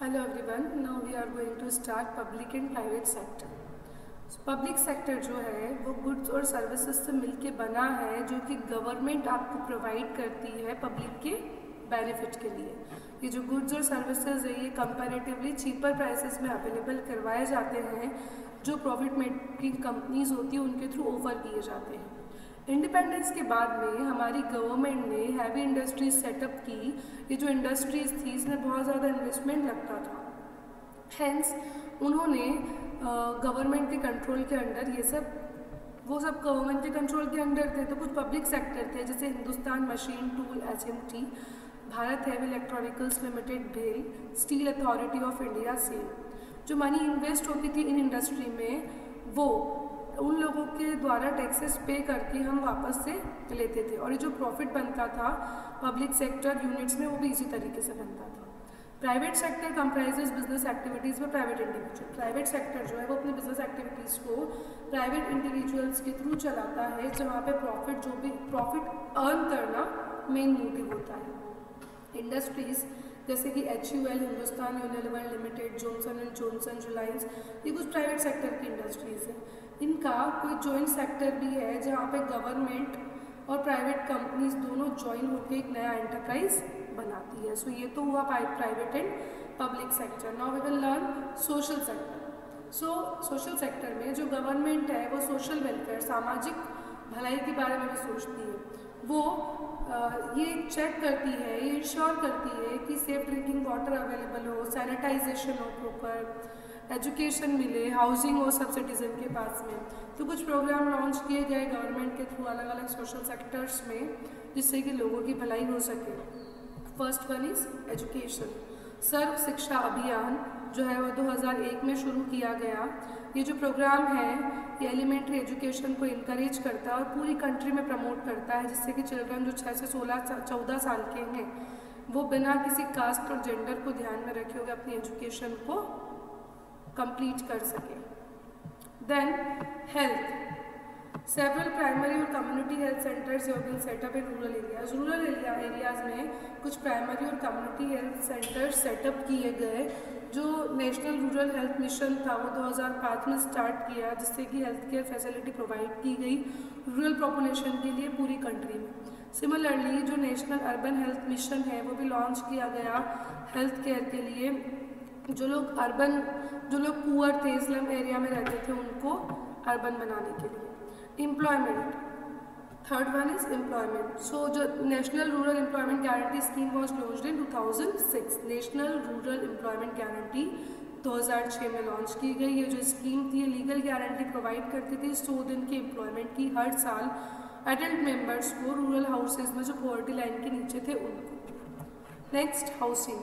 Hello everyone. Now we are going to start public and private sector. Public sector जो है वो goods और services से मिलके बना है, जो कि गवर्नमेंट आपको प्रोवाइड करती है पब्लिक के बेनिफिट के लिए। ये जो गुड्स और सर्विसेज है ये कंपैरेटिवली चीपर प्राइसेस में अवेलेबल करवाए जाते हैं, जो प्रॉफिट मेकिंग कंपनीज होती है उनके थ्रू ऑफर किए जाते हैं। इंडिपेंडेंस के बाद में हमारी गवर्नमेंट ने हैवी इंडस्ट्रीज सेटअप की। ये जो इंडस्ट्रीज थी इसमें बहुत ज़्यादा इन्वेस्टमेंट लगता था, हेंस उन्होंने गवर्नमेंट के कंट्रोल के अंडर ये सब गवर्नमेंट के कंट्रोल के अंडर थे। तो कुछ पब्लिक सेक्टर थे जैसे Hindustan machine tool HMT, Bharat heavy electronicals limited भेल, steel authority of India SAIL. जो मनी इन्वेस्ट होती थी इन इंडस्ट्री में वो उन लोगों के द्वारा टैक्सेस पे करके हम वापस से लेते थे, और ये जो प्रॉफिट बनता था पब्लिक सेक्टर यूनिट्स में वो भी इसी तरीके से बनता था। Private sector comprises business activities में प्राइवेट इंडिविजुअल। प्राइवेट सेक्टर जो है वो अपनी बिजनेस एक्टिविटीज़ को प्राइवेट इंडिविजुअल्स के थ्रू चलाता है, जहाँ पे प्रॉफिट अर्न करना मेन मोटिव होता है। इंडस्ट्रीज जैसे कि HUL, Hindustan Unilever limited, Johnson and Johnson, Reliance, ये कुछ प्राइवेट सेक्टर की इंडस्ट्रीज़ हैं। इनका कोई जॉइंट सेक्टर भी है जहाँ पे गवर्नमेंट और प्राइवेट कंपनीज दोनों ज्वाइन होकर एक नया एंटरप्राइज बनाती है। सो ये तो हुआ private and public sector. Now we will learn social sector. So social sector में जो गवर्नमेंट है वो सोशल वेलफेयर, सामाजिक भलाई के बारे में भी सोचती है। वो ये चेक करती है, ये इंश्योर करती है कि सेफ ड्रिंकिंग वाटर अवेलेबल हो, सैनिटाइजेशन हो, प्रॉपर एजुकेशन मिले, हाउसिंग हो सब सिटीजन के पास में। तो कुछ प्रोग्राम लॉन्च किए गए गवर्नमेंट के थ्रू अलग अलग सोशल सेक्टर्स में, जिससे कि लोगों की भलाई हो सके। First one is education. Sarva Shiksha Abhiyan जो है वो 2001 में शुरू किया गया। ये जो प्रोग्राम है ये एलिमेंट्री एजुकेशन को इनकरेज करता है और पूरी कंट्री में प्रमोट करता है, जिससे कि चिल्ड्रन जो 6 से 14 साल के हैं वो बिना किसी कास्ट और जेंडर को ध्यान में रखे हुए अपनी एजुकेशन को कंप्लीट कर सके। Then health. सेवरल प्राइमरी और community health centres have been set up in rural areas. Rural areas में कुछ प्राइमरी और कम्युनिटी हेल्थ सेंटर्स सेटअप किए गए। जो नेशनल रूरल हेल्थ मिशन था वो 2005 में स्टार्ट किया, जिससे कि हेल्थ केयर फैसिलिटी प्रोवाइड की गई रूरल पॉपुलेशन के लिए पूरी कंट्री में। सिमिलरली जो नेशनल अर्बन हेल्थ मिशन है वो भी लॉन्च किया गया हेल्थ केयर के लिए। जो लोग पुअर थे, स्लम एरिया में रहते थे, उनको अर्बन बनाने के लिए। Employment. Third one is employment. So जो national rural employment guarantee scheme was launched in 2006। National rural employment guarantee 2006 में लॉन्च की गई। ये जो स्कीम थी लीगल गारंटी प्रोवाइड करती थी 100 दिन की एम्प्लॉयमेंट की हर साल एडल्ट मेंबर्स को रूरल हाउसेज में जो पॉवर्टी लाइन के नीचे थे उनको। Next housing.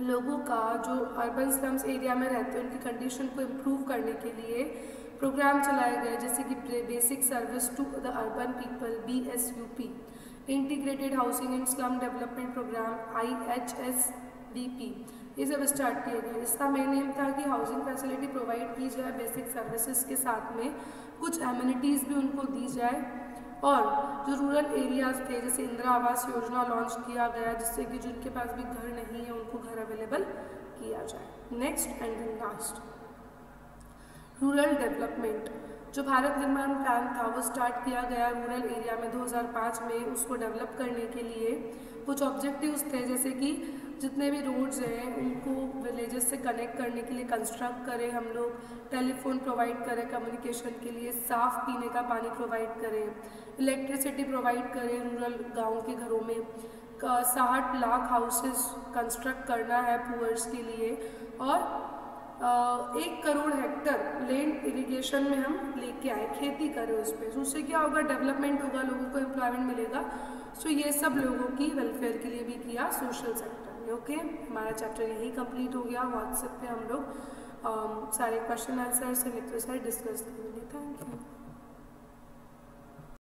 लोगों का जो अर्बन स्लम्स एरिया में रहते हैं उनकी कंडीशन को इम्प्रूव करने के लिए प्रोग्राम चलाए गए, जैसे कि basic service to the urban people BSUP, integrated housing and slum development programme IHSDP, ये सब स्टार्ट किए गए। इसका मेन एम था कि हाउसिंग फैसिलिटी प्रोवाइड की जाए बेसिक सर्विसेज के साथ में, कुछ एमिनिटीज़ भी उनको दी जाए, और जो रूरल एरियाज थे जैसे इंदिरा आवास योजना लॉन्च किया गया, जिससे कि जिनके पास भी घर नहीं है उनको घर अवेलेबल किया जाए। Next and then last, rural development. जो भारत निर्माण प्लान था वो स्टार्ट किया गया रूरल एरिया में 2005 में। उसको डेवलप करने के लिए कुछ ऑब्जेक्टिव्स थे, जैसे कि जितने भी रोड्स हैं उनको विलेजेस से कनेक्ट करने के लिए कंस्ट्रक्ट करें हम लोग, टेलीफोन प्रोवाइड करें कम्युनिकेशन के लिए, साफ़ पीने का पानी प्रोवाइड करें, इलेक्ट्रिसिटी प्रोवाइड करें रूरल गाँव के घरों में, 60 लाख हाउसेस कंस्ट्रक्ट करना है पुअर्स के लिए, और 1 करोड़ हेक्टर लैंड इरिगेशन में हम लेके आए, खेती करें उस पर। तो उससे क्या होगा, डेवलपमेंट होगा, लोगों को एम्प्लॉयमेंट मिलेगा। सो ये सब लोगों की वेलफेयर के लिए भी किया सोशल सेक्टर में। ओके, हमारा चैप्टर यही कंप्लीट हो गया। व्हाट्सएप पे हम लोग सारे क्वेश्चन आंसर से लेकर सारे डिस्कस करेंगे। Thank you.